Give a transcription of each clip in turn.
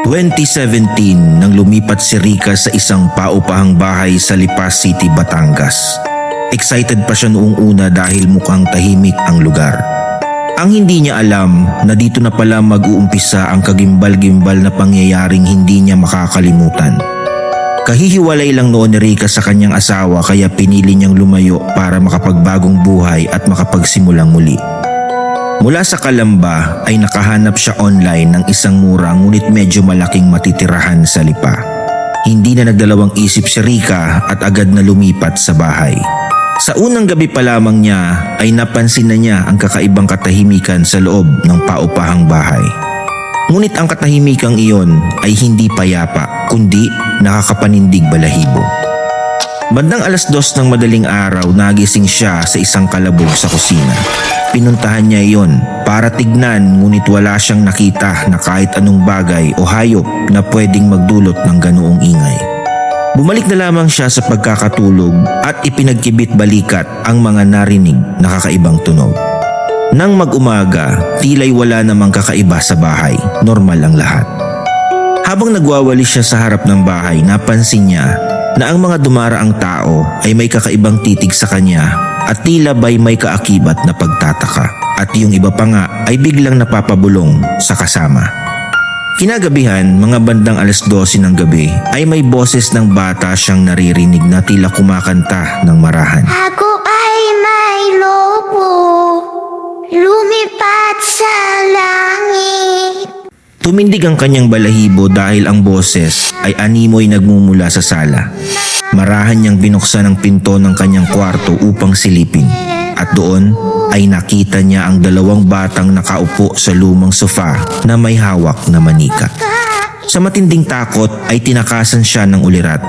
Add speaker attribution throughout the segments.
Speaker 1: 2017 nang lumipat si Rica sa isang paupahang bahay sa Lipa City, Batangas. Excited pa siya noong una dahil mukhang tahimik ang lugar. Ang hindi niya alam na dito na pala mag-uumpisa ang kagimbal-gimbal na pangyayaring hindi niya makakalimutan. Kahihiwalay lang noon ni Rica sa kanyang asawa kaya pinili niyang lumayo para makapagbagong buhay at makapagsimulang muli. Mula sa Calamba ay nakahanap siya online ng isang mura ngunit medyo malaking matitirahan sa Lipa. Hindi na nagdalawang isip si Rica at agad na lumipat sa bahay. Sa unang gabi pa lamang niya ay napansin na niya ang kakaibang katahimikan sa loob ng paupahang bahay. Ngunit ang katahimikang iyon ay hindi payapa kundi nakakapanindig balahibo. Bandang 2:00 ng madaling araw nagising siya sa isang kalabog sa kusina. Pinuntahan niya iyon para tignan ngunit wala siyang nakita na kahit anong bagay o hayop na pwedeng magdulot ng ganoong ingay. Bumalik na lamang siya sa pagkakatulog at ipinagkibit balikat ang mga narinig na kakaibang tunog. Nang mag-umaga, tila'y wala namang kakaiba sa bahay, normal ang lahat. Habang nagwawalis siya sa harap ng bahay, napansin niya na ang mga dumaraang tao ay may kakaibang titig sa kanya at tila ba'y may kaakibat na pagtataka at yung iba pa nga ay biglang napapabulong sa kasama. Kinagabihan, mga bandang 12:00 ng gabi ay may boses ng bata siyang naririnig na tila kumakanta ng marahan.
Speaker 2: Ako ay may lobo, lumipat sa langit.
Speaker 1: Tumindig ang kanyang balahibo dahil ang boses ay animoy nagmumula sa sala. Marahan niyang binuksan ang pinto ng kanyang kwarto upang silipin at doon ay nakita niya ang 2 batang nakaupo sa lumang sofa na may hawak na manika. Sa matinding takot ay tinakasan siya ng ulirat.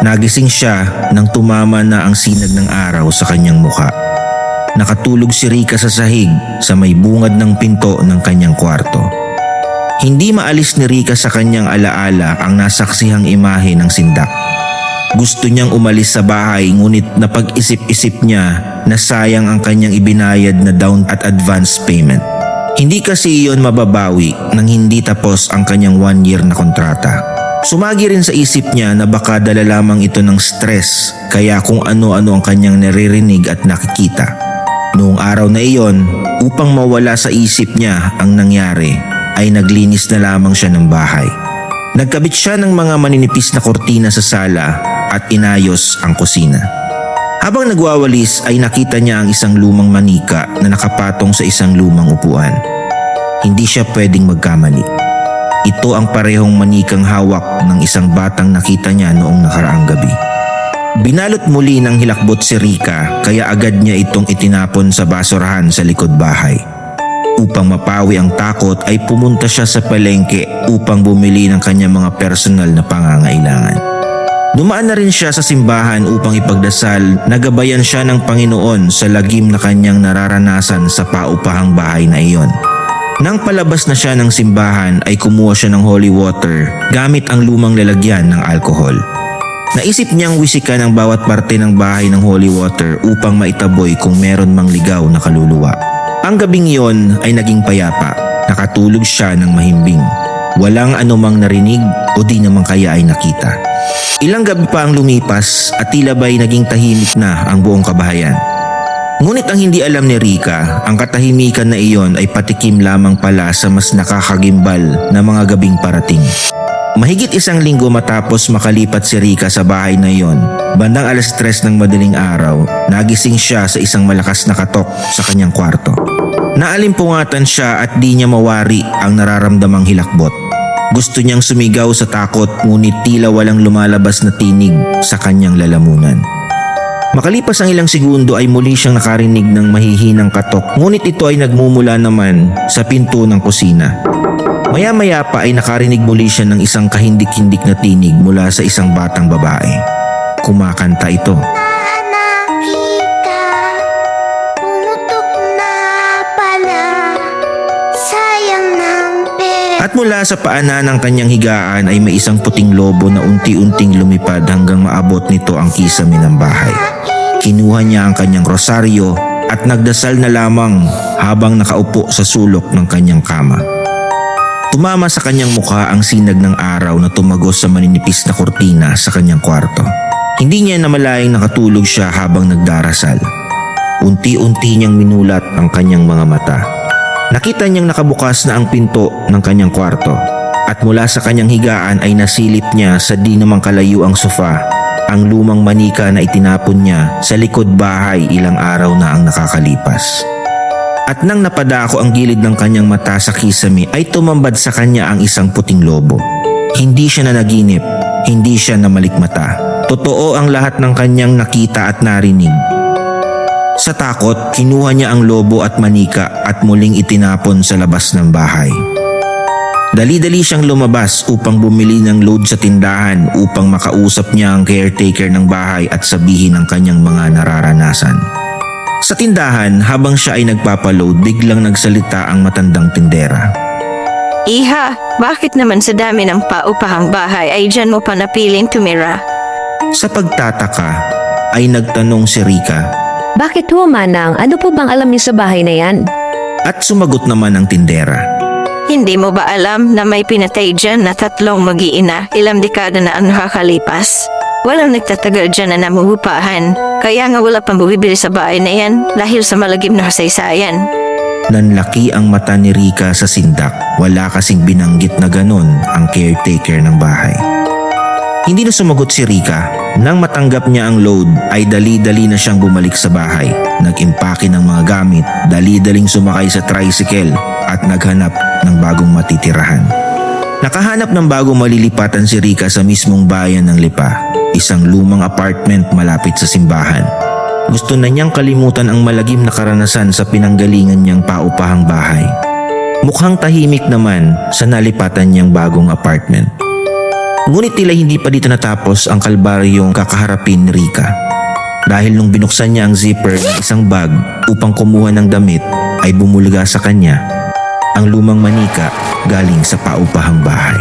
Speaker 1: Nagising siya nang tumama na ang sinag ng araw sa kanyang mukha. Nakatulog si Rica sa sahig sa may bungad ng pinto ng kanyang kwarto. Hindi maalis ni Rica sa kanyang alaala ang nasaksihang imahe ng sindak. Gusto niyang umalis sa bahay ngunit napag-isip-isip niya na sayang ang kanyang ibinayad na down at advance payment. Hindi kasi iyon mababawi nang hindi tapos ang kanyang 1 year na kontrata. Sumagi rin sa isip niya na baka dala lamang ito ng stress kaya kung ano-ano ang kanyang naririnig at nakikita. Noong araw na iyon, upang mawala sa isip niya ang nangyari, ay naglinis na lamang siya ng bahay. Nagkabit siya ng mga maninipis na kortina sa sala at inayos ang kusina. Habang nagwawalis ay nakita niya ang isang lumang manika na nakapatong sa isang lumang upuan. Hindi siya pwedeng magkamali. Ito ang parehong manikang hawak ng isang batang nakita niya noong nakaraang gabi. Binalot muli ng hilakbot si Rica kaya agad niya itong itinapon sa basurahan sa likod bahay. Upang mapawi ang takot ay pumunta siya sa palengke upang bumili ng kanyang mga personal na pangangailangan. Dumaan na rin siya sa simbahan upang ipagdasal na gabayan siya ng Panginoon sa lagim na kanyang nararanasan sa paupahang bahay na iyon. Nang palabas na siya ng simbahan ay kumuha siya ng holy water gamit ang lumang lalagyan ng alcohol. Naisip niyang wisikan ang bawat parte ng bahay ng holy water upang maitaboy kung meron mang ligaw na kaluluwa. Ang gabing iyon ay naging payapa. Nakatulog siya ng mahimbing. Walang anumang narinig o di naman kaya ay nakita. Ilang gabi pa ang lumipas at tila ba'y naging tahimik na ang buong kabahayan. Ngunit ang hindi alam ni Rica, ang katahimikan na iyon ay patikim lamang pala sa mas nakakagimbal na mga gabing parating. Mahigit 1 linggo matapos makalipat si Rica sa bahay na iyon, bandang 3:00 ng madaling araw, nagising siya sa isang malakas na katok sa kanyang kwarto. Naalimpungatan siya at di niya mawari ang nararamdamang hilakbot. Gusto niyang sumigaw sa takot ngunit tila walang lumalabas na tinig sa kanyang lalamunan. Makalipas ang ilang segundo ay muli siyang nakarinig ng mahihinang katok ngunit ito ay nagmumula naman sa pinto ng kusina. Maya-maya pa ay nakarinig muli siya ng isang kahindik-hindik na tinig mula sa isang batang babae. Kumakanta ito.
Speaker 2: Nakita, pumutok na pala, sayang ng pera.
Speaker 1: At mula sa paanan ng kanyang higaan ay may isang puting lobo na unti-unting lumipad hanggang maabot nito ang kisame ng bahay. Kinuha niya ang kanyang rosaryo at nagdasal na lamang habang nakaupo sa sulok ng kanyang kama. Tumama sa kanyang mukha ang sinag ng araw na tumagos sa maninipis na kurtina sa kanyang kwarto. Hindi niya namalayang nakatulog siya habang nagdarasal. Unti-unti niyang minulat ang kanyang mga mata. Nakita niyang nakabukas na ang pinto ng kanyang kwarto at mula sa kanyang higaan ay nasilip niya sa di namang kalayo ang sofa ang lumang manika na itinapon niya sa likod bahay ilang araw na ang nakakalipas. At nang napadako ang gilid ng kanyang mata sa kisame ay tumambad sa kanya ang isang puting lobo. Hindi siya nanaginip, hindi siya namalikmata. Totoo ang lahat ng kanyang nakita at narinig. Sa takot, kinuha niya ang lobo at manika at muling itinapon sa labas ng bahay. Dali-dali siyang lumabas upang bumili ng load sa tindahan upang makausap niya ang caretaker ng bahay at sabihin ang kanyang mga nararanasan. Sa tindahan, habang siya ay nagpapaload, biglang nagsalita ang matandang tindera.
Speaker 3: Iha, bakit naman sa dami ng paupahang bahay ay dyan mo pa napiling tumira?
Speaker 1: Sa pagtataka, ay nagtanong si Rika
Speaker 4: Bakit ho, Manang? Ano po bang alam niyo sa bahay na yan?
Speaker 1: at sumagot naman ang tindera.
Speaker 3: Hindi mo ba alam na may pinatay dyan na 3 mag-iina ilang dekada na ang nakakalipas? Walang nagtatagal dyan na namuhupahan, kaya nga wala pang bumibili sa bahay na yan dahil sa malagim na kasaysayan.
Speaker 1: Nanlaki ang mata ni Rika sa sindak. Wala kasing binanggit na ganon ang caretaker ng bahay. Hindi na sumagot si Rika. Nang matanggap niya ang load ay dali-dali na siyang bumalik sa bahay. Nag-impake ng mga gamit, dali-daling sumakay sa tricycle at naghanap ng bagong matitirahan. Nakahanap ng bagong malilipatan si Rika sa mismong bayan ng Lipa, isang lumang apartment malapit sa simbahan. Gusto na niyang kalimutan ang malagim na karanasan sa pinanggalingan niyang paupahang bahay. Mukhang tahimik naman sa nalipatan niyang bagong apartment. Ngunit tila hindi pa dito natapos ang kalbaryong kakaharapin ni Rika. Dahil nung binuksan niya ang zipper ng isang bag upang kumuha ng damit ay bumulga sa kanya ang lumang manika galing sa paupahang bahay.